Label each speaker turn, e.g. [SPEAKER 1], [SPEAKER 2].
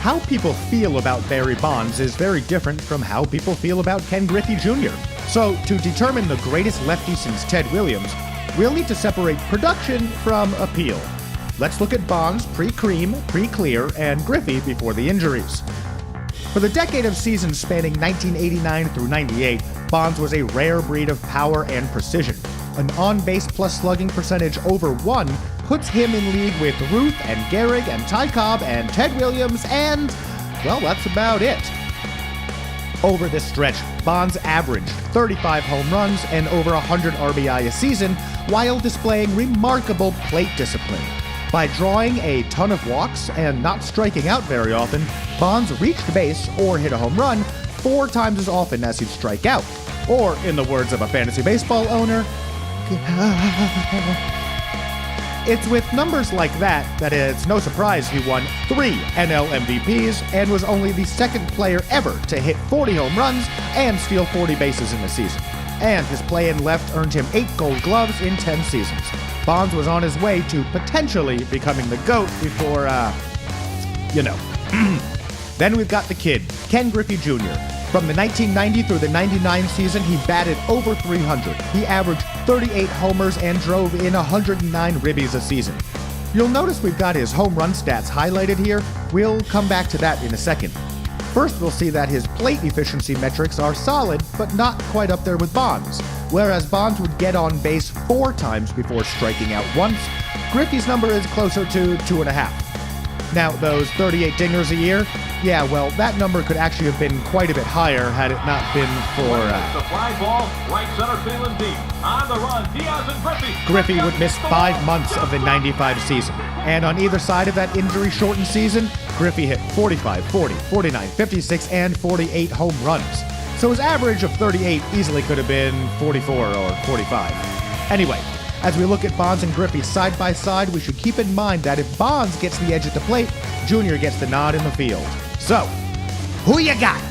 [SPEAKER 1] How people feel about Barry Bonds is very different from how people feel about Ken Griffey Jr. So, to determine the greatest lefty since Ted Williams, we'll need to separate production from appeal. Let's look at Bonds pre-cream, pre-clear, and Griffey before the injuries. For the decade of seasons spanning 1989 through 98, Bonds was a rare breed of power and precision. An on-base plus slugging percentage over 1 puts him in league with Ruth and Gehrig and Ty Cobb and Ted Williams and, well, that's about it. Over this stretch, Bonds averaged 35 home runs and over 100 RBI a season while displaying remarkable plate discipline. By drawing a ton of walks and not striking out very often, Bonds reached base or hit a home run 4 times as often as he'd strike out. Or, in the words of a fantasy baseball owner, it's with numbers like that it's no surprise he won 3 NL MVPs and was only the second player ever to hit 40 home runs and steal 40 bases in a season. And his play in left earned him 8 Gold Gloves in 10 seasons. Bonds was on his way to potentially becoming the GOAT before, Then we've got the kid, Ken Griffey Jr. From the 1990 through the 99 season, he batted over 300. He averaged 38 homers and drove in 109 ribbies a season. You'll notice we've got his home run stats highlighted here. We'll come back to that in a second. First, we'll see that his plate efficiency metrics are solid, but not quite up there with Bonds. Whereas Bonds would get on base 4 times before striking out once, Griffey's number is closer to 2.5. Now, those 38 dingers a year, yeah, well, that number could actually have been quite a bit higher had it not been for...
[SPEAKER 2] The fly ball, right center field and deep. On the run, Diaz and Griffey.
[SPEAKER 1] Griffey would miss 5 months of the 95 season. And on either side of that injury-shortened season, Griffey hit 45, 40, 49, 56, and 48 home runs. So his average of 38 easily could have been 44 or 45. Anyway, as we look at Bonds and Griffey side by side, we should keep in mind that if Bonds gets the edge at the plate, Jr. gets the nod in the field. So, who you got?